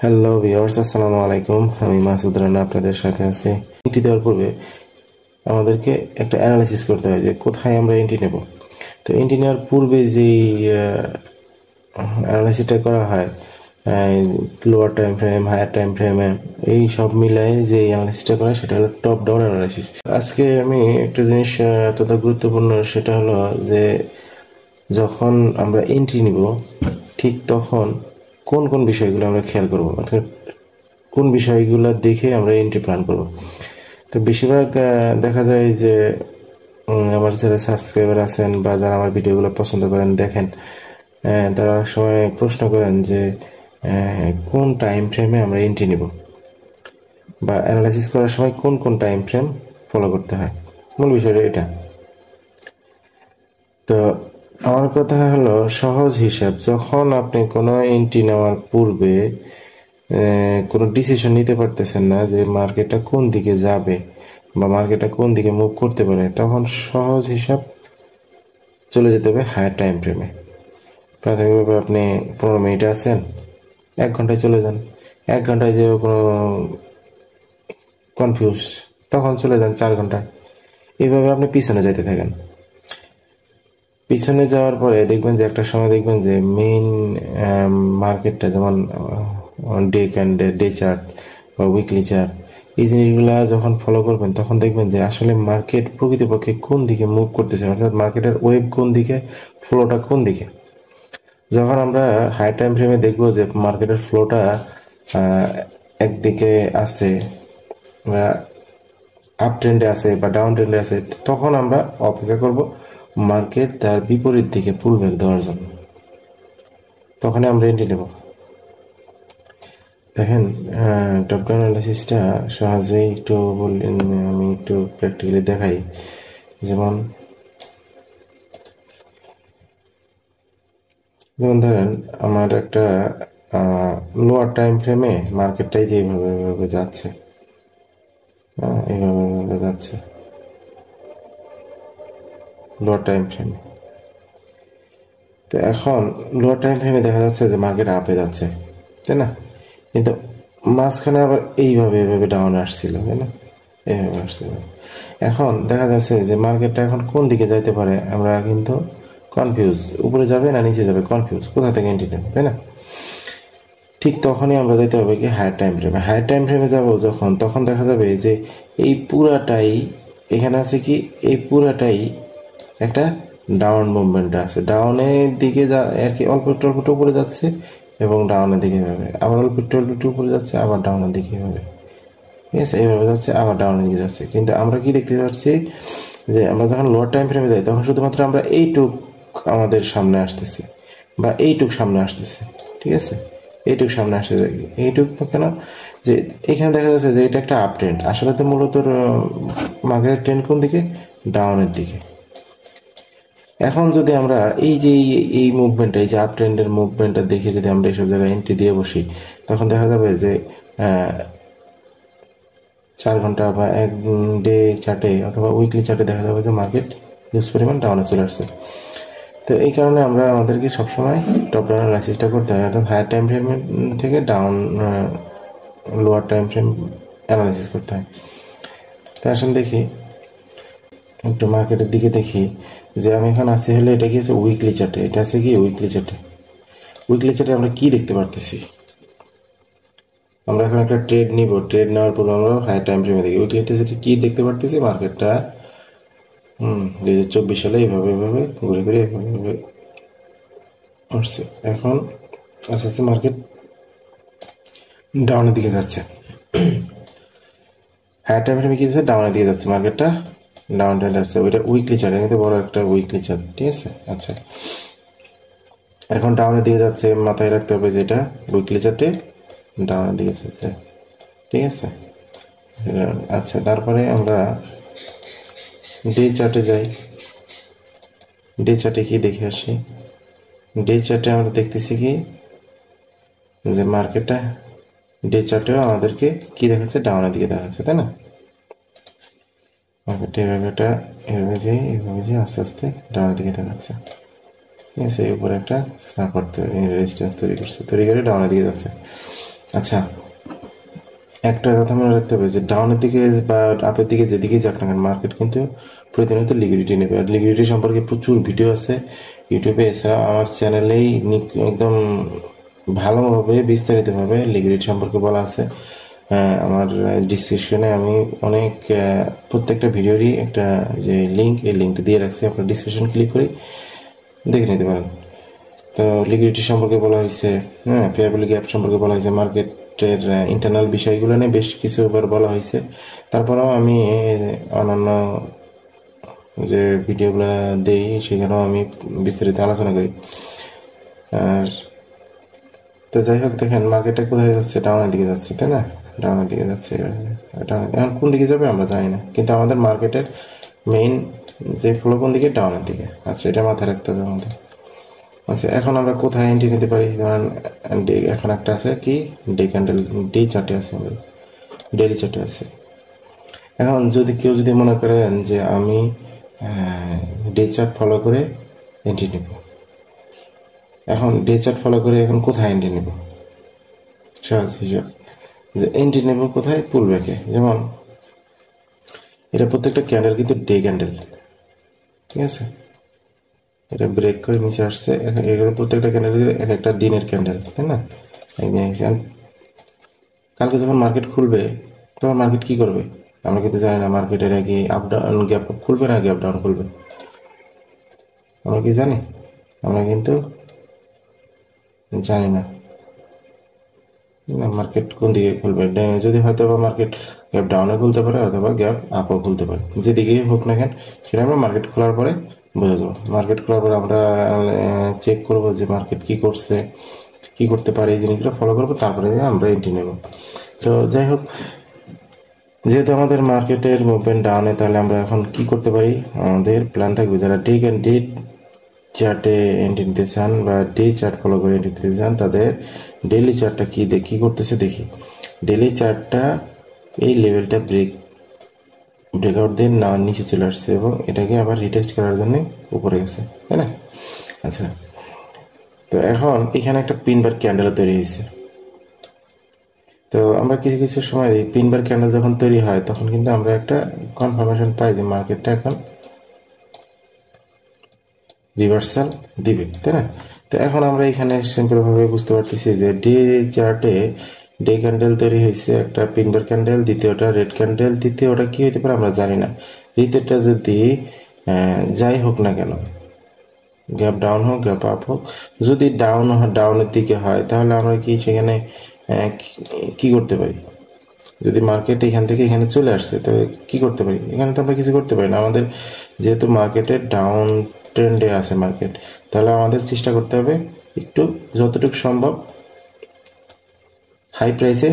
Hello viewers, আসসালামু আলাইকুম। আমি মাসুদ রানা আপনাদের সাথে আছি। এন্ট্রি দেওয়ার পূর্বে আমাদেরকে একটা অ্যানালাইসিস করতে হয় যে কোথায় আমরা এন্ট্রি নেব। তো এন্ট্রি নেওয়ার পূর্বে যে অ্যানালাইসিসটা করা হয় lower time frame, higher time ফ্রেমে, এই সব মিলায়ে যে অ্যানালাইসিসটা করা হয় সেটা হলো টপ ডাউন অ্যানালাইসিস। আজকে আমি একটা জিনিস এতটা গুরুত্বপূর্ণ, সেটা হলো যে যখন আমরা এন্ট্রি নিব ঠিক তখন কোন কোন বিষয়গুলো আমরা খেয়াল করব, অর্থাৎ কোন বিষয়গুলো দেখে আমরা এন্ট্রি প্ল্যান করব। তো বেশিরভাগ দেখা যায় যে আমার যারা সাবস্ক্রাইবার আছেন বা যারা আমার ভিডিওগুলো পছন্দ করেন দেখেন, তারা অনেক সময় প্রশ্ন করেন যে কোন টাইম ফ্রেমে আমরা এন্ট্রি নিব বা অ্যানালাইসিস করার সময় কোন কোন টাইম ফ্রেম ফলো করতে হয়। মূল বিষয়টা এটা। তো আমার কথা হলো সহজ হিসাব, যখন আপনি কোনো এন্ট্রি নেওয়ার পূর্বে কোনো ডিসিশন নিতে পারতেছেন না যে মার্কেটটা কোন দিকে যাবে বা মার্কেটটা কোন দিকে মুভ করতে পারে, তখন সহজ হিসাব চলে যেতে হবে হায়ার টাইম ফ্রেমে। প্রাথমিকভাবে আপনি 15 মিনিটে আছেন, 1 ঘন্টায় চলে যান। 1 ঘন্টায় যে কোনো কনফিউজ, তখন চলে যান 4 ঘন্টায়। এইভাবে আপনি পিছনে যাইতে থাকেন। পিছনে যাওয়ার পরে দেখবেন যে একটা সময় দেখবেন যে মেইন মার্কেটটা, যেমন ডে ক্যান্ডেল, ডে চার্ট বা উইকলি চার্ট, এই জিনিসগুলা যখন ফলো করবেন তখন দেখবেন যে আসলে মার্কেট প্রকৃতপক্ষে কোন দিকে মুভ করতেছে, অর্থাৎ মার্কেটের ওয়েভ কোন দিকে, ফ্লোটা কোন দিকে। যখন আমরা হাই টাইম ফ্রেমে দেখব যে মার্কেটের ফ্লোটা একদিকে আছে বা আপ ট্রেন্ডে আছে বা ডাউন ট্রেন্ডে আছে, তখন আমরা অপেক্ষা করব মার্কেট তার বিপরীত দিকে পুলব্যাক দেওয়ার জন্য, তখনই আমরা এন্ট্রি নেব। দেখেন, টপ ডাউন অ্যানালাইসিসটা সহজেই একটু বললেন, আমি একটু প্র্যাকটিক্যালি দেখাই। যেমন ধরেন আমার একটা লোয়ার টাইম ফ্রেমে মার্কেটটাই যে এইভাবে যাচ্ছে, এইভাবে যাচ্ছে লোয়ার টাইম ফ্রেমে। তো এখন লোয়ার টাইম ফ্রেমে দেখা যাচ্ছে যে মার্কেট আপে যাচ্ছে, তাই না? কিন্তু মাঝখানে আবার এভাবে ডাউনে আসছিল, তাই না? এইভাবে আসছিল। এখন দেখা যাচ্ছে যে মার্কেটটা এখন কোন দিকে যাইতে পারে, আমরা কিন্তু কনফিউজ, উপরে যাবে না নিচে যাবে, কনফিউজ, কোথা থেকে এন্ট্রি নেব, তাই না? ঠিক তখনই আমরা যেতে হবে কি হায়ার টাইম ফ্রেমে। হায়ার টাইম ফ্রেমে যাবো যখন, তখন দেখা যাবে যে এই পুরাটাই, এখানে আছে কি, এই পুরাটাই একটা ডাউন মুভমেন্ট আছে, ডাউনের দিকে যা আর কি, অল্প একটু উপরে যাচ্ছে এবং ডাউনের দিকে যাবে, আবার অল্প একটু উপরে যাচ্ছে, আবার ডাউনের দিকে যাবে, ঠিক আছে? এইভাবে যাচ্ছে, আবার ডাউনের দিকে যাচ্ছে। কিন্তু আমরা কি দেখতে পাচ্ছি যে আমরা যখন লোয়ার টাইম ফ্রেমে যাই তখন শুধুমাত্র আমরা এইটুক আমাদের সামনে আসতেছে বা এইটুক সামনে আসতেছে, ঠিক আছে? এইটুক সামনে আসতে যায়, এইটুক কেন, যে এখানে দেখা যাচ্ছে যে এটা একটা আপ ট্রেন্ড, আসলে তো মূলত মার্কেটের ট্রেন্ড কোন দিকে, ডাউনের দিকে। এখন যদি আমরা এই যে এই মুভমেন্টটা, এই যে আপ ট্রেন্ডের মুভমেন্টটা দেখে যদি আমরা এইসব জায়গায় এন্ট্রি দিয়ে বসি, তখন দেখা যাবে যে 4 ঘন্টা বা 1 ডে চার্টে অথবা উইকলি চার্টে দেখা যাবে যে মার্কেট হিউজ পরিমাণ ডাউনে চলে আসছে। তো এই কারণে আমরা আমাদেরকে সবসময় টপ ডাউন অ্যানালাইসিসটা করতে হয়, অর্থাৎ হায়ার টাইম ফ্রেম থেকে down lower time frame analysis করতে হয়। তো আসলে দেখি একটু মার্কেটের দিকে দেখি যে আমি এখন আছি হলে এটা কি আছে উইকলি চার্টে, এটা আছে কি উইকলি চার্টে। উইকলি চার্টে আমরা কি দেখতে পারতেছি, আমরা এখন একটা ট্রেড নিব, ট্রেড নেওয়ার পর আমরা হাই টাইম ফ্রেমে দেখি উইকলি চার্টে কি দেখতে পারতেছি, মার্কেটটা 2024 সালে এইভাবে ঘুরে ঘুরে এভাবে আসছে। এখন আস্তে আস্তে মার্কেট ডাউনের দিকে যাচ্ছে, হাই টাইম ফ্রেমে কি যাচ্ছে, ডাউনের দিকে যাচ্ছে, মার্কেটটা ডাউন ট্রেন্ড আসছে। ওইটা উইকলি চার্ট, এমনিতে বড় একটা উইকলি চার্ট, ঠিক আছে? আচ্ছা, এখন ডাউনের দিকে যাচ্ছে, মাথায় রাখতে হবে যেটা উইকলি চার্টে ডাউনের দিকে যাচ্ছে, ঠিক আছে? আচ্ছা, তারপরে আমরা ডে চার্টে যাই। ডে চার্টে কি দেখে আসি, ডে চার্টে আমরা দেখতেছি কি যে মার্কেটটা ডে চার্টেও আমাদেরকে কি দেখাচ্ছে, ডাউনের দিকে দেখাচ্ছে, তাই না? মার্কেটটা এভাবে যে আস্তে আস্তে ডাউনের দিকে দেখাচ্ছে, ঠিক আছে? এই উপরে একটা সাপোর্ট রেজিস্ট্যান্স তৈরি করে ডাউনের দিকে যাচ্ছে। আচ্ছা, একটা কথা মনে রাখতে হবে যে ডাউনের দিকে বা আপের দিকে যেদিকেই যাক না কেন মার্কেট কিন্তু প্রতিনিয়ত লিকুইডিটি নেবে। আর লিকুইডিটি সম্পর্কে প্রচুর ভিডিও আছে ইউটিউবে, এছাড়া আমার চ্যানেলেই একদম ভালোভাবে বিস্তারিতভাবে লিকুইডিটি সম্পর্কে বলা আছে। আমার ডিসক্রিপশনে আমি অনেক প্রত্যেকটা ভিডিওরই একটা যে লিঙ্ক, এই লিঙ্কটা দিয়ে রাখছি, আপনার ডিসক্রিপশন ক্লিক করে দেখে নিতে পারেন। তো লিকুইডিটি সম্পর্কে বলা হয়েছে, পেয়ারবিলিটি গ্যাপ সম্পর্কে বলা হয়েছে, মার্কেটের ইন্টারনাল বিষয়গুলো নিয়ে বেশ কিছু বলা হয়েছে। তারপরেও আমি অন্যান্য যে ভিডিওগুলো দিই সেখানেও আমি বিস্তারিত আলোচনা করি। আর তো যাই হোক, দেখেন মার্কেটটা কোথায় যাচ্ছে, ডাউনের দিকে যাচ্ছে, তাই না? ডাউনের দিকে যাচ্ছে। এখন কোন দিকে যাবে আমরা জানি না, কিন্তু আমাদের মার্কেটের মেইন যে ফ্লো কোন দিকে, ডাউনের দিকে। আচ্ছা, এটা মাথায় রাখতে হবে আমাদের। আচ্ছা, এখন আমরা কোথায় এন্ট্রি নিতে পারি? ধরেন এখন একটা আছে কি, ডে ক্যান্ডেল, ডে চার্টে আছে, আমাদের ডেলি চার্টে আছে। এখন যদি কেউ মনে করেন যে আমি ডে চার্ট ফলো করে এন্ট্রি নেব, এখন ডে চার্ট ফলো করে এখন কোথায় এন্ট্রি নেব? সহজ হিসাব যে এন্ট্রি নেব কোথায়, পুল ব্যাকে। যেমন এটা প্রত্যেকটা ক্যান্ডেল কিন্তু ডে ক্যান্ডেল, ঠিক আছে? এটা ব্রেক করে নিচে আসছে, এগুলো প্রত্যেকটা ক্যান্ডেল এক একটা দিনের ক্যান্ডেল, তাই না? একদিন কালকে যখন মার্কেট খুলবে তখন মার্কেট কি করবে আমরা কিন্তু জানি না। মার্কেটের কি আপ ডাউন গ্যাপ খুলবে না গ্যাপ ডাউন খুলবে আমরা কি জানি? আমরা কিন্তু জানি না মার্কেট কোন দিকে খুলবে। যদি হয়তো বা মার্কেট গ্যাপ ডাউনে খুলতে পারে অথবা গ্যাপ আপও খুলতে পারে, যেদিকেই হোক না কেন সেটা আমরা মার্কেট খোলার পরে বুঝে যাবো। মার্কেট খোলার পরে আমরা চেক করবো যে মার্কেট কি করছে, কি করতে পারে, এই জিনিসগুলো ফলো করবো, তারপরে আমরা এন্ট্রি নেব। তো যাই হোক, যেহেতু আমাদের মার্কেটের মুভমেন্ট ডাউনে, তাহলে আমরা এখন কি করতে পারি? আমাদের প্ল্যান থাকবে যারা ডে চার্টে এন্ট্রি নিতে চান বা ডে চার্ট ফলো করে এন্ট্রি নিতে চান, তাদের ডেইলি চার্টটা কি করতেছে দেখি। ডেইলি চার্টটা এই লেভেলটা ব্রেকআউট দিয়ে না নিচে চলে আসছে এবং এটাকে আবার রিটেস্ট করার জন্য উপরে গেছে, তাই না? আচ্ছা, তো এখন এখানে একটা পিনবার ক্যান্ডেল তৈরি হয়েছে। তো আমরা কিছু সময় দিই, পিনবার ক্যান্ডেল যখন তৈরি হয় তখন কিন্তু আমরা একটা কনফার্মেশন পাই যে মার্কেটটা এখন রিভার্সাল দিবে, তাই না? তো এখন আমরা এখানে সিম্পলভাবে বুঝতে পারতেছি যে ডে চার্টে ডে ক্যান্ডেল তৈরি হয়েছে, একটা পিনবার ক্যান্ডেল, দ্বিতীয়টা রেড ক্যান্ডেল, তৃতীয়টা কি হতে পারে আমরা জানি না। তৃতীয়টা যদি যাই হোক না কেন, গ্যাপ ডাউন হোক গ্যাপ আপ হোক, যদি ডাউনের দিকে হয় তাহলে আমরা কি সেখানে কি করতে পারি? যদি মার্কেট এখান থেকে এখানে চলে আসছে তো কি করতে পারি? এখানে তো আমরা কিছু করতে পারি না। আমাদের যেহেতু মার্কেটের ডাউন ট্রেন্ডে আছে মার্কেট, তাহলে আমাদের চেষ্টা করতে হবে একটু যতটুকু সম্ভব হাই প্রাইসে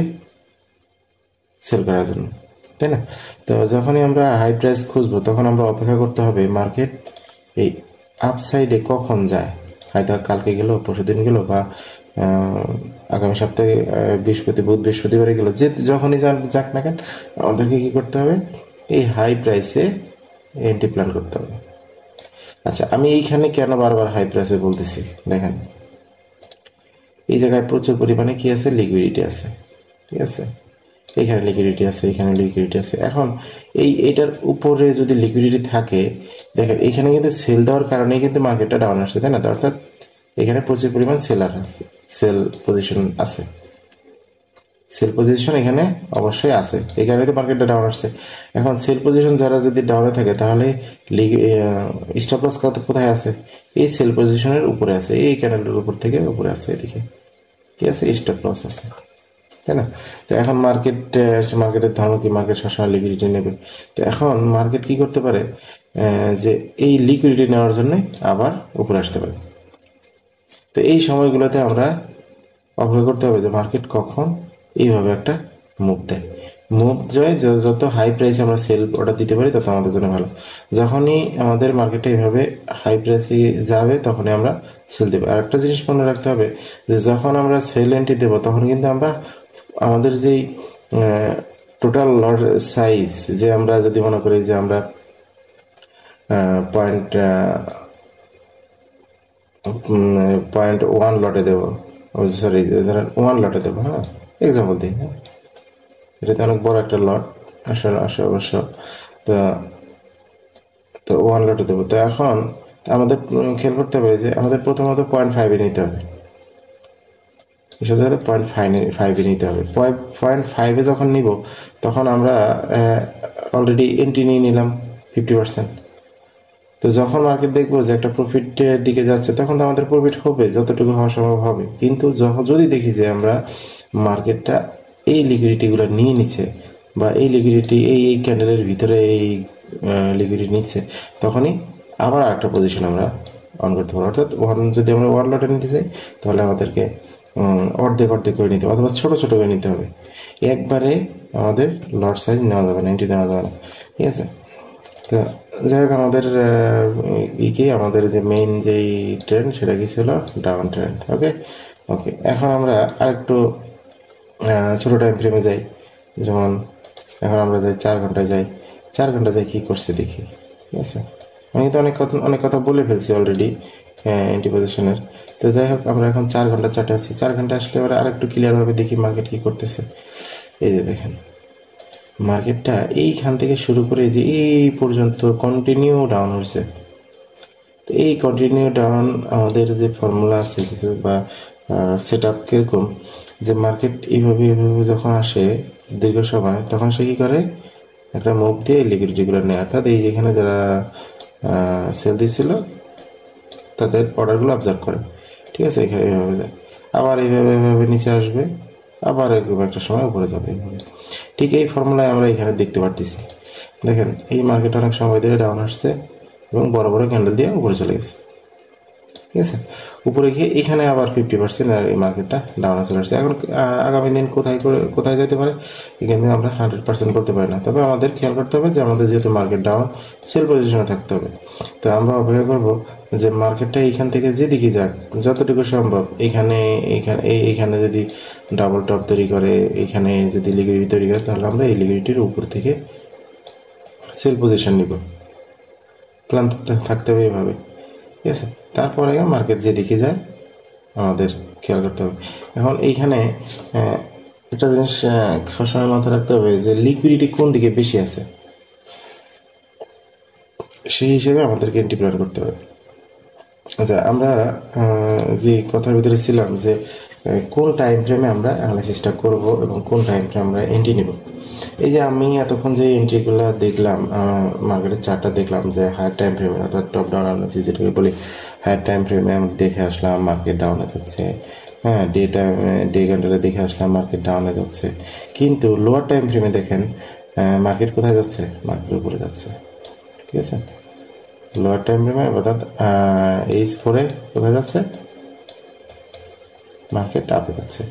সেল করার জন্য, তাই না? তো যখনই আমরা হাই প্রাইস খুঁজবো তখন আমরা অপেক্ষা করতে হবে মার্কেট এই আপসাইডে কখন যায়। হয়তো কালকে গেল, পরশুদিন গেল, বা আগামী সপ্তাহে বৃহস্পতিবারে গেল, যখনই যাক না কেন আমাদেরকে কী করতে হবে? এই হাই প্রাইসে এন্ট্রি প্ল্যান করতে হবে। আচ্ছা, আমি এইখানে কেন বারবার হাই প্রাইসে বলতেছি দেখেন, এই জায়গায় প্রচুর পরিমাণে কি আছে, লিকুইডিটি আছে, ঠিক আছে? এখানে লিকুইডিটি আছে, এখানে লিকুইডিটি আছে। এখন এইটার উপরে যদি লিকুইডিটি থাকে, দেখেন এখানে কিন্তু সেল দেওয়ার কারণেই কিন্তু মার্কেটটা ডাউন আসছে, তাই না? অর্থাৎ এখানে প্রচুর পরিমাণ সেলার আছে, সেল পজিশন আছে, সেল পজিশন এখানে অবশ্যই আছে, এই কারণে তো মার্কেটটা ডাউন আসছে। এখন সেল পজিশন যারা যদি ডাউনে থাকে তাহলে স্টপ লস কোথায় আছে? এই সেল পজিশনের উপরে আছে, এই ক্যান্ডেলের উপর থেকে উপরে আছে, এদিকে কি আছে? স্টপ লস আছে, তাই না? তো এখন মার্কেটের ধর্ম কি, মার্কেট সবসময় লিকুইডিটি নেবে। তো এখন মার্কেট কি করতে পারে যে এই লিকুইডিটি নেওয়ার জন্য আবার উপরে আসতে পারে। তো এই সময়গুলোতে আমরা অপেক্ষা করতে হবে যে মার্কেট কখন এইভাবে একটা মুভ দেয়। মুভ যত হাই প্রাইসে আমরা সেল অর্ডার দিতে পারি তত আমাদের জন্য ভালো। যখনই আমাদের মার্কেটে এইভাবে হাই প্রাইসে যাবে তখনই আমরা সেল দেবো। আর একটা জিনিস মনে রাখতে হবে যে যখন আমরা সেল এন্ট্রি দেবো তখন কিন্তু আমরা আমাদের যেই টোটাল লট সাইজ, যে আমরা যদি মনে করি যে আমরা পয়েন্ট ওয়ান লটে দেবো, সরি ধরেন 1 লটে দেবো, হ্যাঁ এক্সাম্পল দিই, হ্যাঁ, এটাতে অনেক বড় একটা লট আসলে অবশ্য। তো তো 1 লটে দেবো। তো এখন আমাদের খেয়াল করতে হবে যে আমাদের প্রথমত 0.5-এ নিতে হবে, এসব জায়গাতে 0.5-এ নিতে হবে। 0.5-এ যখন নিব তখন আমরা অলরেডি এন্ট্রি নিয়ে নিলাম 50%। তো যখন মার্কেট দেখবো যে একটা প্রফিটের দিকে যাচ্ছে তখন তো আমাদের প্রফিট হবে, যতটুকু হওয়া সম্ভব হবে। কিন্তু যদি দেখি যে আমরা মার্কেটটা এই লিকুইডিটিগুলো নিয়ে নিচ্ছে, বা এই লিকুইডিটি এই ক্যান্ডেলের ভিতরে এই লিকুইডিটি নিচ্ছে, তখনই আবার একটা পজিশন আমরা অন করতে পারবো। অর্থাৎ যদি আমরা 1 লটে নিতে চাই তাহলে আমাদেরকে অর্ধেক করে নিতে হবে, অথবা ছোটো ছোটো করে নিতে হবে। একবারে আমাদের লট সাইজ নেওয়া যাবে না, এন্ট্রি নেওয়া যাবে না, ঠিক আছে। তো যাই হোক, আমাদের আমাদের যে মেইন যেই ট্রেন্ড সেটা কি ছিল, ডাউন ট্রেন্ড। ওকে, এখন আমরা আরেকটু ছোটো টাইম ফ্রেমে যাই। যেমন এখন আমরা যাই 4 ঘন্টায় যাই। 4 ঘন্টা যাই কী করছে দেখি, ঠিক আছে। আমি তো অনেক কথা বলে ফেলছি অলরেডি এন্টি পজিশনের। তো যাই হোক, আমরা এখন 4 ঘন্টা চার্টে আছি। 4 ঘন্টা আসলে এবার আরেকটু ক্লিয়ারভাবে দেখি মার্কেট কী করতেছে। এই যে দেখেন, মার্কেটটা এইখান থেকে শুরু করে যে এই পর্যন্ত কন্টিনিউ ডাউন হয়েছে। তো এই কন্টিনিউ ডাউন আমাদের যে ফর্মুলা আছে কিছু, বা সেট আপ কীরকম, যে মার্কেট এইভাবে যখন আসে দীর্ঘ সময়, তখন সে কী করে, একটা মুভ দিয়ে লিকুইডিটিগুলো নেয়। অর্থাৎ এই যেখানে যারা সেল দিচ্ছিল তাদের অর্ডারগুলো অবজার্ভ করে, ঠিক আছে। এইভাবে যায়, আবার এইভাবে নিচে আসবে, আবার এরকম একটা সময় উপরে যাবে এইভাবে। ঠিক এই ফর্মুলায় আমরা এখানে দেখতে পারতেছি। দেখেন, এই মার্কেট অনেক সময় ধরে ডাউন আসছে এবং বড় বড় ক্যান্ডেল দিয়ে উপরে চলে গেছে, ঠিক আছে। উপরে গিয়ে এখানে আবার 50% এই মার্কেটটা ডাউনে চলে আসছে। এখন আগামী দিন কোথায় যেতে পারে এখানে আমরা 100% বলতে পারি না। তবে আমাদের খেয়াল করতে হবে যে আমাদের যেহেতু মার্কেট ডাউন, সেল পজিশনে থাকতে হবে। তো আমরা অপেক্ষা করব যে মার্কেটটা এইখান থেকে যেদিকে যাক, যতটুকু সম্ভব এইখানে যদি ডাবল টপ তৈরি করে, এইখানে যদি লিকুইডিটি তৈরি করে, তাহলে আমরা এই লিকুইডিটির উপর থেকে সেল পজিশন নিব। প্ল্যান থাকতে হবে এইভাবে, ঠিক আছে। তারপরে মার্কেট যেদিকে যায় আমাদের খেয়াল করতে হবে। এখন এইখানে একটা জিনিস সবসময় মাথায় রাখতে হবে যে লিকুইডিটি কোন দিকে বেশি আছে, সেই হিসেবে আমাদেরকে এন্ট্রি প্ল্যান করতে হবে। আচ্ছা, আমরা যে কথার ভিতরে ছিলাম যে কোন টাইম ফ্রেমে আমরা অ্যানালাইসিসটা করব এবং কোন টাইম ফ্রেমে আমরা এন্ট্রি নিব। এই যে আমি এতক্ষণ যে এন্ট্রিগুলো দেখলাম, মার্কেটের চার্টটা দেখলাম যে হায়ার টাইম ফ্রেমে, অর্থাৎ টপ ডাউন অ্যানালাইসিস যেটাকে বলি, হায়ার টাইম ফ্রেমে আমি দেখে আসলাম মার্কেট ডাউনে যাচ্ছে, হ্যাঁ। ডে ক্যান্ডেলে দেখে আসলাম মার্কেট ডাউনে যাচ্ছে। কিন্তু লোয়ার টাইম ফ্রেমে দেখেন মার্কেট কোথায় যাচ্ছে, মার্কেট উপরে যাচ্ছে, ঠিক আছে। লোয়ার টাইম ফ্রেমে অর্থাৎ H4 কোথায় যাচ্ছে, মার্কেট আপে যাচ্ছে।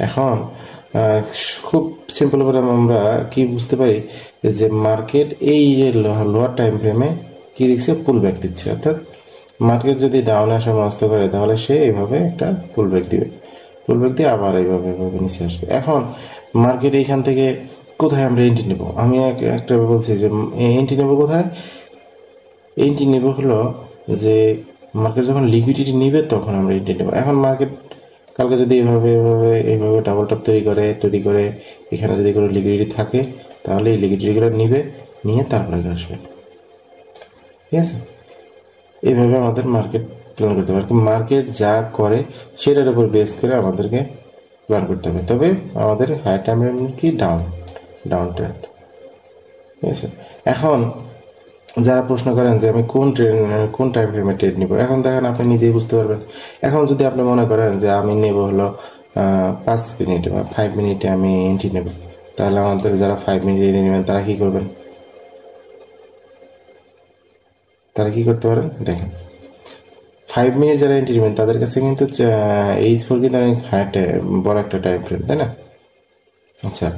এখন খুব সিম্পলভাবে আমরা কি বুঝতে পারি যে মার্কেট এই যে লোয়ার টাইম ফ্রেমে কী দিচ্ছে, পুল ব্যাক দিচ্ছে। অর্থাৎ মার্কেট যদি ডাউনে আসা মনস্থ করে তাহলে সে এইভাবে একটা পুল ব্যাক দিবে, পুল ব্যাক দিয়ে আবার এইভাবে নিচে আসবে। এখন মার্কেট এইখান থেকে কোথায় আমরা এন্ট্রি নেব, আমি একটা বলছি যে এন্ট্রি নেব কোথায়, এন্ট্রি নেব হলো যে মার্কেট যখন লিকুইডিটি নিবে তখন আমরা এন্ট্রি নেব। এখন মার্কেট কালকে যদি এইভাবে ডাবল টপ তৈরি করে এখানে যদি কোনো লিকুইডিটি থাকে, তাহলে এই লিকুইডিটিগুলো নিয়ে তারপরে আসবে, ঠিক আছে। এইভাবে আমাদের মার্কেট প্ল্যান করতে হবে। মার্কেট যা করে সেটার উপর বেস করে আমাদেরকে প্ল্যান করতে হবে। তবে আমাদের হাই টাইম কি ডাউন ট্রেন্ড, ঠিক আছে। এখন যারা প্রশ্ন করেন যে আমি কোন টাইম ফ্রেমে ট্রেড নিব, এখন দেখেন আপনি নিজেই বুঝতে পারবেন। এখন যদি আপনি মনে করেন যে আমি নেব হলো 5 মিনিট বা 5 মিনিটে আমি এন্ট্রি নেব, তাহলে আমাদের যারা 5 মিনিটে এন্ট্রি নেবেন তারা কী করবেন, তারা কী করতে পারেন দেখেন। 5 মিনিট যারা এন্ট্রি নেবেন তাদের কাছে কিন্তু H4 কিন্তু অনেক বড় একটা টাইম ফ্রেম, তাই না। আচ্ছা,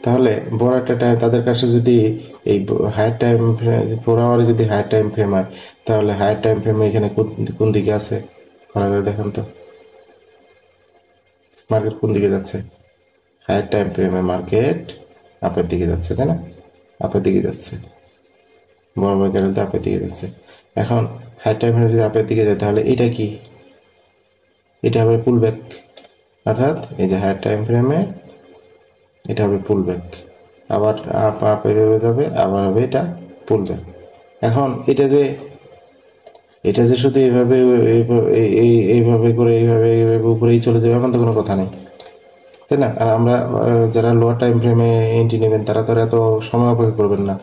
তাহলে বড় একটা টাইম তাদের কাছে যদি এই হায়ার টাইম 4 আওয়ারে যদি হায়ার টাইম ফ্রেম হয়, তাহলে হায়ার টাইম ফ্রেমে এখানে কোন দিকে আছে ভালো করে দেখেন তো, মার্কেট কোন দিকে যাচ্ছে, হায়ার টাইম ফ্রেমে মার্কেট আপের দিকে যাচ্ছে, তাই না, আপের দিকে যাচ্ছে, বড় বড় ক্যান্ডেল আপের দিকে যাচ্ছে। এখন হায়ার টাইম ফ্রেমে যদি আপের দিকে যায় তাহলে এটা কি, এটা হবে পুল ব্যাক, অর্থাৎ এই যে হায়ার টাইম ফ্রেমে এটা হবে পুল ব্যাক, আবার আপ আপ এভাবে যাবে, আবার হবে এটা পুল ব্যাক। এখন এটা যে শুধু এইভাবে এইভাবে করে এইভাবে উপরেই চলে যাবে এমন তো কোনো কথা নেই, তাই না? আর আমরা যারা লোয়ার টাইম ফ্রেমে এন্ট্রি নেবেন তারা তো এত সময় অপেক্ষা করবেন না।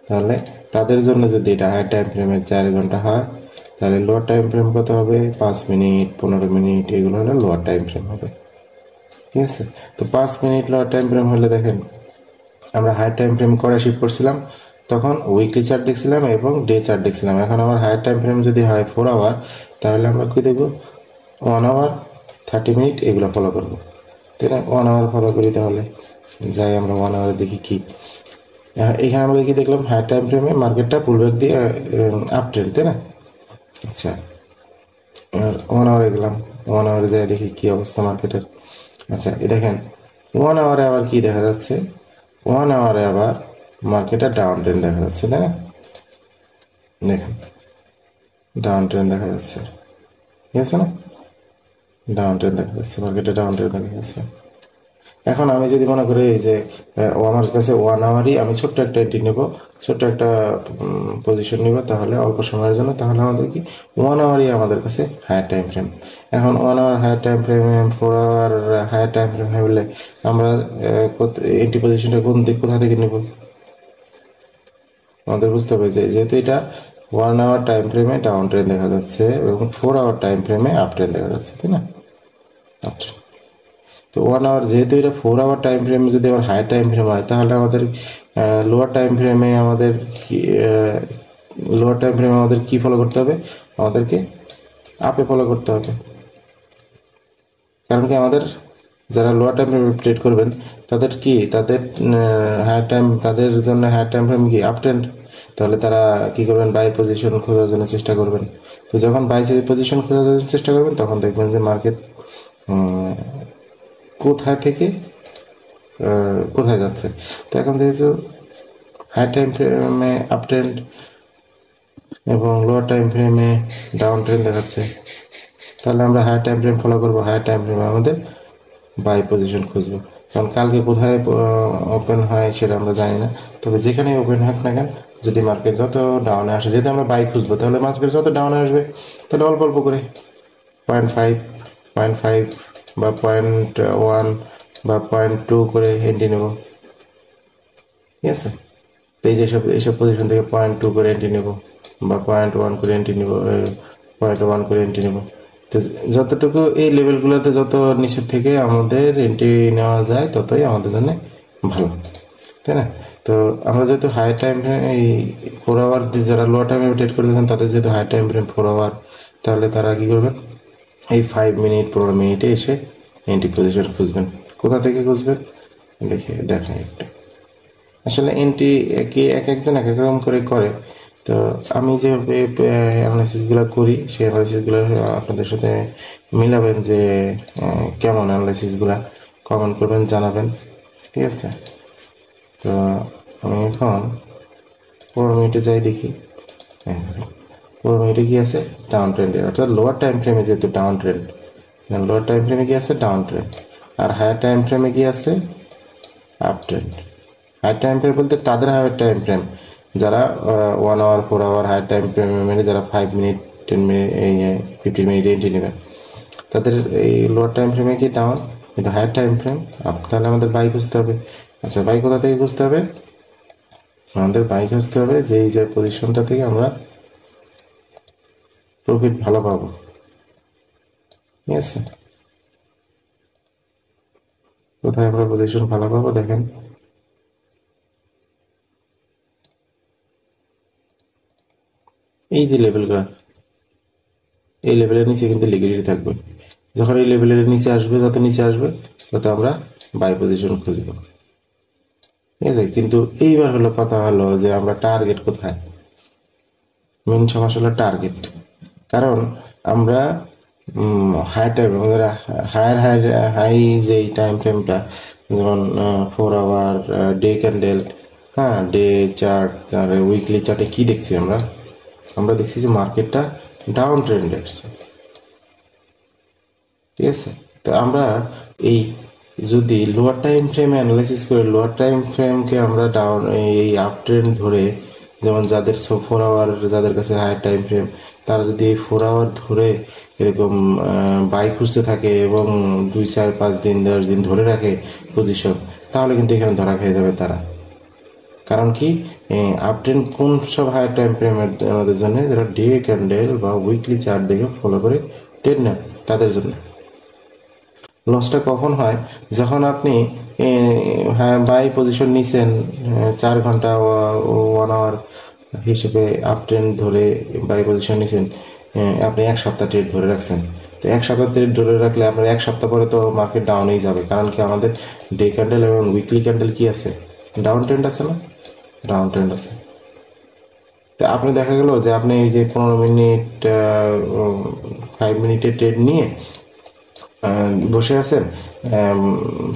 তাহলে তাদের জন্য যদি এটা হায়ার টাইম ফ্রেমের 4 ঘন্টা হয়, তাহলে লোয়ার টাইম ফ্রেম কত হবে? 5 মিনিট, 15 মিনিট, এগুলো হলো লোয়ার টাইম ফ্রেম হবে। ঠিক আছে, তো 5 মিনিট লোয়ার টাইম ফ্রেম হলে দেখেন আমরা হায়ার টাইম ফ্রেম করে শিফট করছিলাম, তখন উইকলি চার্ট দেখছিলাম এবং ডে চার্ট দেখছিলাম। এখন আমার হায়ার টাইম ফ্রেম যদি হয় 4 আওয়ার, তাহলে আমরা কী দেখব? 1 আওয়ার, 30 মিনিট, এগুলো ফলো করবো, তাই না? 1 আওয়ার ফলো করি, তাহলে যাই আমরা 1 আওয়ারে দেখি কি। এখানে আমরা কি দেখলাম? হায়ার টাইম ফ্রেমে মার্কেটটা পুলব্যাক দিয়ে আপ ট্রেন্ড, তাই না? আচ্ছা, 1 আওয়ারে গেলাম, 1 আওয়ারে যাই দেখি কি অবস্থা মার্কেটের। আচ্ছা, এই দেখেন 1 আওয়ারে আবার কি দেখা যাচ্ছে? 1 আওয়ারে আবার মার্কেটে ডাউন ট্রেন্ড দেখা যাচ্ছে, তাই না? দেখেন ডাউন ট্রেন্ড দেখা যাচ্ছে, ঠিক আছে না? ডাউন ট্রেন্ড দেখা যাচ্ছে, মার্কেটে ডাউন ট্রেন্ড দেখা যাচ্ছে। এখন আমি যদি মনে করি এই যে আমার কাছে 1 আওয়ারই আমি ছোট্ট একটা এন্ট্রি নেব, ছোট্ট একটা পজিশন নেব, তাহলে অল্প সময়ের জন্য, তাহলে আমাদের কি 1 আওয়ারই আমাদের কাছে হায়ার টাইম ফ্রেম। এখন 1 hour higher time frame, 4 hour higher time frame হলে আমরা এন্ট্রি পজিশনটা কোথা থেকে নেব? আমাদের বুঝতে হবে যে যেহেতু এটা 1 আওয়ার টাইম ফ্রেমে ডাউন ট্রেন্ড দেখা যাচ্ছে এবং 4 আওয়ার টাইম ফ্রেমে আপ ট্রেন্ড দেখা যাচ্ছে, তাই না? Up trend. তো 1 আওয়ার, যেহেতু এটা 4 আওয়ার টাইম ফ্রেমে যদি আবার হাই টাইম ফ্রেম হয়, তাহলে আমাদের লোয়ার টাইম ফ্রেমে আমাদের লোয়ার টাইম ফ্রেমে আমাদের কি ফলো করতে হবে? আমাদেরকে আপে ফলো করতে হবে। কারণ কি, আমাদের যারা লোয়ার টাইম ফ্রেমে ট্রেড করবেন তাদের হায়ার টাইম, তাদের জন্য হায়ার টাইম ফ্রেম কি আপ ট্রেন্ড। তাহলে তারা কি করবেন? বাই পজিশন খোঁজার জন্য চেষ্টা করবেন। তো যখন বাই পজিশন খোঁজার জন্য চেষ্টা করবেন, তখন দেখবেন যে মার্কেট কোথায় থেকে কোথায় যাচ্ছে। তো এখন যেহেতু হাই টাইম ফ্রেমে আপ ট্রেন্ড এবং লোয়ার টাইম ফ্রেমে ডাউন ট্রেন্ড দেখাচ্ছে, তাহলে আমরা হাই টাইম ফ্রেম ফলো করবো। হাই টাইম ফ্রেমে আমাদের বাই পজিশন খুঁজবো। কারণ কালকে কোথায় ওপেন হয় সেটা আমরা জানি না, তবে যেখানে ওপেন হোক না কেন, যদি মার্কেট যত ডাউনে আসে, যেহেতু আমরা বাই খুঁজবো, তাহলে মার্কেট যত ডাউনে আসবে তাহলে অল্প অল্প করে 0.5 বা 0.1 বা 0.2 করে এন্ট্রি নেব, ঠিক আছে? তো এইসব পজিশন থেকে 0.2 করে এন্ট্রি নেব বা 0.1 করে এন্ট্রি নেব, 0.1 করে এন্ট্রি নেব। তো যতটুকু এই লেভেলগুলোতে যত নিচের থেকে আমাদের এন্ট্রি নেওয়া যায় ততই আমাদের জন্য ভালো, তাই না? তো আমরা যেহেতু হাই টাইম ফ্রেম, এই 4 আওয়ার যারা লোয়ার টাইমে ট্রেড করতেছেন তাদের যেহেতু হাই টাইম ফ্রেম 4 আওয়ার, তাহলে তারা কী করবেন? এই 5 মিনিট 15 মিনিটে এসে এন্ট্রি পজিশন খুঁজবেন। কোথা থেকে খুঁজবেন? দেখাই একটু। আসলে এন্ট্রি এক একজন এক এক রকম করে। তো আমি যেভাবে অ্যানালাইসিসগুলো করি, সেই অ্যানালাইসিসগুলো আপনাদের সাথে মিলাবেন যে কেমন অ্যানালাইসিসগুলো, কমেন্ট করবেন, জানাবেন, ঠিক আছে? তো আমি এখন 15 মিনিটে যাই দেখি। 15 মিনিটে কি আছে? ডাউন ট্রেন্ডে, অর্থাৎ লোয়ার টাইম ফ্রেমে যেহেতু ডাউন ট্রেন্ড, লোয়ার টাইম ফ্রেমে কি আছে? Down trend. আর হায়ার টাইম ফ্রেমে কি আছে? Up trend. Higher time frame বলতে তাদের হায়ার টাইম ফ্রেম যারা 1 hour 4 hour higher time frame মেনে যারা 5 মিনিট 10 মিনিট 15 মিনিট এন্ট্রি নেবেন, তাদের এই লোয়ার টাইম ফ্রেমে কি ডাউন, কিন্তু হায়ার টাইম ফ্রেম আপ। তাহলে আমাদের বাই খুঁজতে হবে। আচ্ছা, বাই কোথা থেকে খুঁজতে হবে? আমাদের বাই খুঁজতে হবে যে এই যে পজিশনটা থেকে আমরা প্রফিট ভালো পাবো, ঠিক আছে? কোথায় আমরা পজিশন ভালো পাবো? দেখেন এই যে লেভেলগুলো, এই লেভেলের নিচে কিন্তু লিকুইডিটি থাকবে। যখন এই লেভেলের নিচে আসবে, যত নিচে আসবে তত আমরা বাই পজিশন খুঁজবো, ঠিক আছে? কিন্তু এইবার হলো কথা হলো যে আমরা টার্গেট কোথায়? মেন সমস্যা হলো টার্গেট। কারণ আমরা হাই টাইম, আমাদের হাই যে টাইম ফ্রেমটা, যেমন 4 আওয়ার, ডে ক্যান্ডেল, হ্যাঁ, ডে চার্ট, আর উইকলি চার্টে কী দেখছি আমরা দেখছি যে মার্কেটটা ডাউন ট্রেন্ডে আসছে, ঠিক আছে? তো আমরা এই যদি লোয়ার টাইম ফ্রেমে অ্যানালাইসিস করে লোয়ার টাইম ফ্রেমকে আমরা ডাউন এই আপ ট্রেন্ড ধরে, যেমন যাদের 4 আওয়ার, যাদের কাছে হায়ার টাইম ফ্রেম, তারা যদি এই 4 আওয়ার ধরে এরকম বাই খুঁজতে থাকে এবং 2, 4, 5 দিন 10 দিন ধরে রাখে পজিশন, তাহলে কিন্তু এখানে ধরা খেয়ে যাবে তারা। কারণ কি, আপ ট্রেন্ড কোন সব হায়ার টাইম ফ্রেমের আমাদের জন্য, যারা ডে ক্যান্ডেল বা উইকলি চার্ট দেখে ফলো করে ট্রেড নেন, তাদের জন্য। লসটা কখন হয়, যখন আপনি হ্যাঁ বাই পজিশন নিছেন 4 ঘন্টা 1 আওয়ার হিসেবে আপ ট্রেন্ড ধরে বাই পজিশন নিছেন, আপনি 1 সপ্তাহ ট্রেড ধরে রাখছেন। তো 1 সপ্তাহ ট্রেড ধরে রাখলে আপনার 1 সপ্তাহ পরে তো মার্কেট ডাউনেই যাবে। কারণ কি, আমাদের ডে ক্যান্ডেল এবং উইকলি ক্যান্ডেল কি আছে, ডাউন ট্রেন্ড আছে না, ডাউন ট্রেন্ড আছে। তো আপনি দেখা গেল যে আপনি এই যে 15 মিনিট 5 মিনিটের ট্রেড নিয়ে বসে আছেন,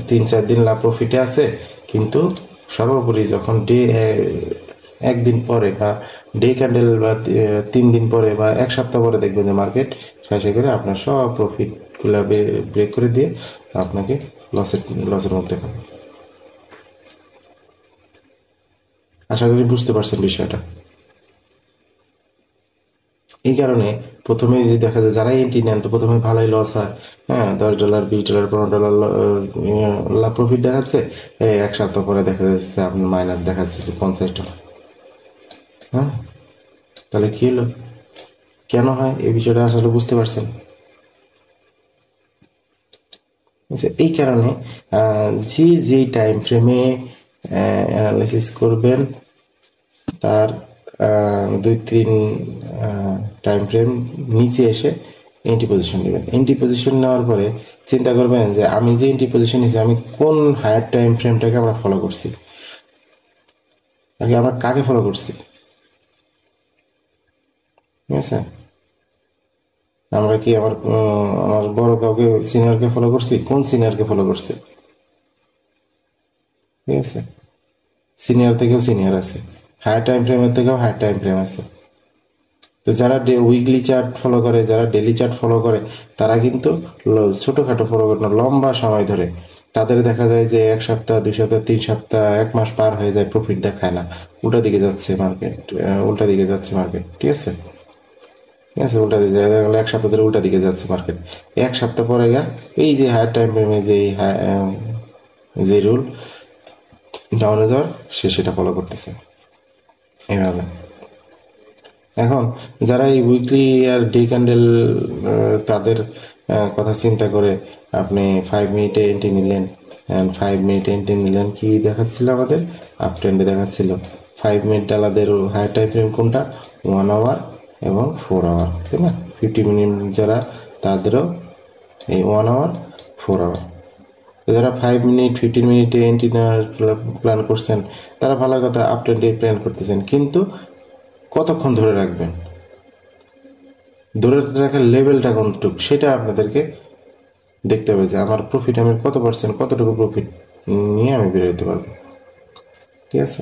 3-4 দিন লাভ প্রফিটে আছে, কিন্তু সর্বোপরি যখন একদিন পরে বা ডে ক্যান্ডেল বা 3 দিন পরে বা 1 সপ্তাহ পরে দেখবেন যে মার্কেট শেষে করে আপনার সব প্রফিটগুলো ব্রেক করে দিয়ে আপনাকে লসের মধ্যে পাবে। আশা করি বুঝতে পারছেন বিষয়টা। এই কারণে প্রথমে যদি দেখা যায় যারা এন্ট্রি নেন, তো প্রথমে ভালোই লস হয়, হ্যাঁ $10, $20, $15 লাভ প্রফিট দেখাচ্ছে, 1 সপ্তাহ পরে দেখা যাচ্ছে আপনার মাইনাস দেখাচ্ছে যে $50। হ্যাঁ, তাহলে কী হলো, কেন হয় এই বিষয়টা আসলে বুঝতে পারছেন? এই কারণে যেই টাইম ফ্রেমে অ্যানালাইসিস করবেন তার 2-3 টাইম ফ্রেম নিচে এসে এন্ট্রি পজিশন নেবেন। এন্ট্রি পজিশন নেওয়ার পরে চিন্তা করবেন যে আমি যে এন্ট্রি পজিশন নিয়েছি, আমি কোন হায়ার টাইম ফ্রেমটাকে আমরা ফলো করছি, আগে আমরা কাকে ফলো করছি। ঠিক আছে, আমরা কি আমার বড় কাউকে, সিনিয়রকে ফলো করছি, কোন সিনিয়রকে ফলো করছি। ঠিক আছে, সিনিয়র থেকেও সিনিয়র আছে, হায়ার টাইম ফ্রেমের থেকেও হায়ার টাইম ফ্রেম আছে। তো যারা উইকলি চার্ট ফলো করে, যারা ডেলি চার্ট ফলো করে, তারা কিন্তু ছোটোখাটো ফলো করে না, লম্বা সময় ধরে তাদের দেখা যায় যে 1 সপ্তাহ, 2 সপ্তাহ, 3 সপ্তাহ, 1 মাস পার হয়ে যায়, প্রফিট দেখায় না, উল্টা দিকে যাচ্ছে মার্কেট, উল্টা দিকে যাচ্ছে মার্কেট। ঠিক আছে, ঠিক আছে, উল্টা দিকে দেখা গেলো 1 সপ্তাহ ধরে উল্টা দিকে যাচ্ছে মার্কেট। 1 সপ্তাহ পরে এই যে হায়ার টাইম ফ্রেমে যে রুল ডাউনে যাওয়ার, সে সেটা ফলো করতেছে এভাবে। এখন যারা এই উইকলি আর ডে ক্যান্ডেল, তাদের কথা চিন্তা করে আপনি 5 মিনিটে এন্ট্রি নিলেন, 5 মিনিটে এন্ট্রি নিলেন, কি দেখাচ্ছিল আমাদের, আপ ট্রেন্ডে দেখাচ্ছিল। 5 মিনিট ডালাদের হায়ার টাইম ফ্রেম কোনটা, 1 আওয়ার এবং 4 আওয়ার, তাই না। 50 মিনিট যারা, তাদেরও এই 1 আওয়ার 4 আওয়ার। যারা 5 মিনিট 15 মিনিটে এন্ট্রি নেওয়ার প্ল্যান করছেন, তারা ভালো কথা, আপ ট্রেন্ডে প্ল্যান করতেছেন, কিন্তু কতক্ষণ ধরে রাখবেন, ধরে রাখার লেভেলটা কতটুকু, সেটা আপনাদেরকে দেখতে হবে যে আমার প্রফিট, আমি কতটুকু প্রফিট নিয়ে আমি বেরোতে পারবো। ঠিক আছে,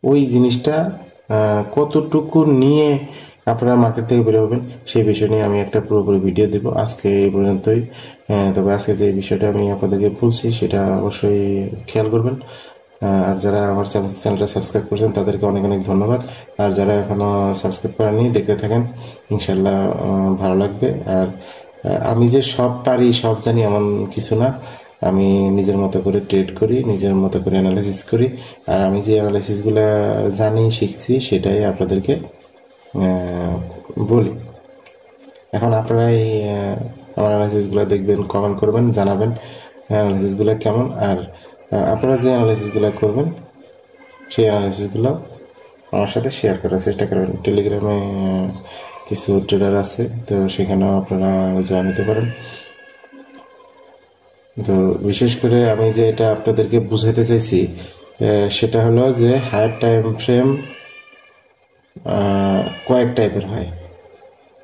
ওই জিনিসটা কতটুকু নিয়ে আপনারা মার্কেট থেকে বের হবেন, সেই বিষয় নিয়ে আমি একটা পুরোপুরি ভিডিও দেবো আজকে এই পর্যন্তই। তবে আজকে যে বিষয়টা আমি আপনাদেরকে বলছি সেটা অবশ্যই খেয়াল করবেন। আর যারা আমার চ্যানেলটা সাবস্ক্রাইব করছেন তাদেরকে অনেক অনেক ধন্যবাদ। আর যারা এখনও সাবস্ক্রাইব করেননি, দেখতে থাকেন, ইনশাল্লাহ ভালো লাগবে। আর আমি যে সব পারি, সব জানি এমন কিছু না। আমি নিজের মতো করে ট্রেড করি, নিজের মতো করে অ্যানালাইসিস করি। আর আমি যে অ্যানালাইসিসগুলো জানি, শিখছি, সেটাই আপনাদেরকে বলি। এখন আপনারা এই আমার অ্যানালাইসিসগুলো দেখবেন, কমেন্ট করবেন, জানাবেন অ্যানালাইসিসগুলো কেমন। আর আপনারা যে অ্যানালাইসিসগুলো করবেন, সেই অ্যানালাইসিসগুলো আমার সাথে শেয়ার করার চেষ্টা করবেন। টেলিগ্রামে কিছু ট্রেডার আছে, তো সেখানেও আপনারা জয়েন হতে পারেন। তো বিশেষ করে আমি যে এটা আপনাদেরকে বুঝাতে চাইছি, সেটা হলো যে হায়ার টাইম ফ্রেম কয়েক টাইপের হয়।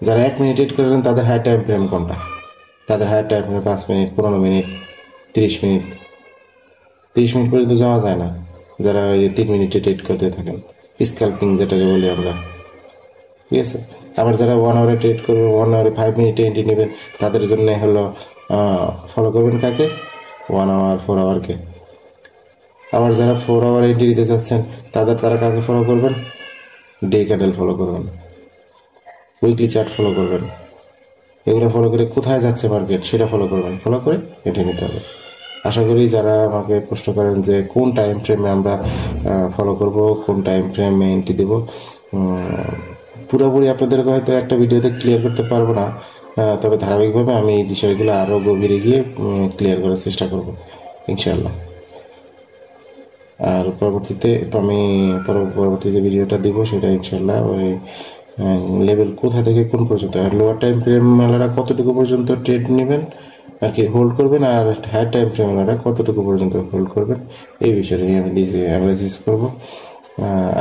যারা 1 মিনিট ট্রেড করেন, তাদের হায়ার টাইম ফ্রেম কোনটা, তাদের higher time frame 5 minute, 15 minute, 30 minute. 30 minute পর্যন্ত যাওয়া যায় না যারা ওই 3 মিনিটে ট্রেড করতে থাকেন, স্ক্যাল্পিং যেটাকে বলি আমরা। ঠিক আছে, আবার যারা 1 আওয়ারে ট্রেড করবে, 1 আওয়ারে 5 মিনিটে এন্ট্রি নেবেন, তাদের জন্য হলো ফলো করবেন কাকে? 1 আওয়ার 4 আওয়ারকে। আবার যারা 4 আওয়ার এন্ট্রি দিতে চাচ্ছেন, তারা কাকে ফলো করবেন? ডে ক্যান্ডেল ফলো করবেন, উইকলি চার্ট ফলো করবেন। এগুলো ফলো করে কোথায় যাচ্ছে মার্কেট সেটা ফলো করবেন, ফলো করে এন্ট্রি নিতে হবে। আশা করি যারা আমাকে প্রশ্ন করেন যে কোন টাইম ফ্রেমে আমরা ফলো করব, কোন টাইম ফ্রেমে এন্ট্রি দেবো, পুরোপুরি আপনাদেরকে হয়তো একটা ভিডিওতে ক্লিয়ার করতে পারবো না, তবে ধারাবাহিকভাবে আমি এই বিষয়গুলো আরও গভীরে গিয়ে ক্লিয়ার করার চেষ্টা করব ইনশাআল্লাহ। আর পরবর্তীতে আমি পরবর্তী যে ভিডিওটা দিব সেটা ইনশাআল্লাহ ওই লেভেল কোথা থেকে কোন পর্যন্ত, আর লোয়ার টাইম ফ্রেম মেলারা কতটুকু পর্যন্ত ট্রেড নেবেন আর কি হোল্ড করবেন, আর হায়ার টাইম ফ্রেম মেলারা কতটুকু পর্যন্ত হোল্ড করবেন, এই বিষয়টা নিয়ে আমি নিজে অ্যানালাইসিস করবো।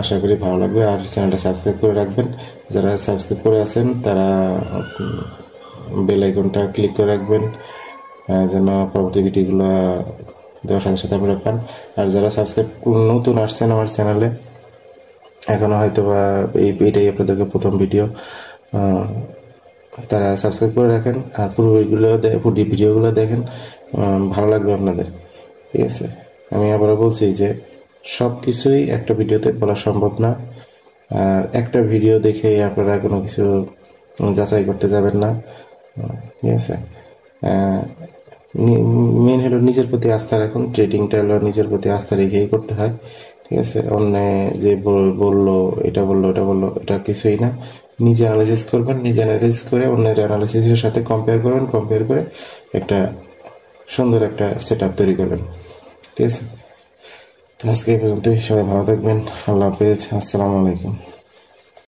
আশা করি ভালো লাগবে। আর চ্যানেলটা সাবস্ক্রাইব করে রাখবেন, যারা সাবস্ক্রাইব করে আছেন তারা বেল আইকনটা ক্লিক করে রাখবেন যেন পরবর্তী ভিডিওগুলো দেওয়ার সাথে সাথে আপনারা পান। আর যারা সাবস্ক্রাইব নতুন আসছেন আমার চ্যানেলে, এখনও হয়তো বা এইটাই আপনাদেরকে প্রথম ভিডিও, তারা সাবস্ক্রাইব করে রাখেন আর পুরো ভিডিওগুলো দেখেন, ভালো লাগবে আপনাদের। ঠিক আছে, আমি আবারও বলছি যে সব কিছুই একটা ভিডিওতে বলা সম্ভব না, আর একটা ভিডিও দেখেই আপনারা কোনো কিছু যাচাই করতে যাবেন না। ঠিক আছে, মেন হলো নিজের প্রতি আস্থা রাখুন। ট্রেডিংটা হলো নিজের প্রতি আস্থা রেখেই করতে হয়। ঠিক আছে, অন্য যে বললো এটা এটা কিছুই না। নিজে অ্যানালাইসিস করবেন, নিজে অ্যানালাইসিস করে অন্যের অ্যানালাইসিসের সাথে কম্পেয়ার করে একটা সুন্দর একটা সেট আপ তৈরি করবেন। ঠিক আছে, আজকে এই পর্যন্তই। সবাই ভালো থাকবেন। আল্লাহ হাফেজ। আসসালামু আলাইকুম।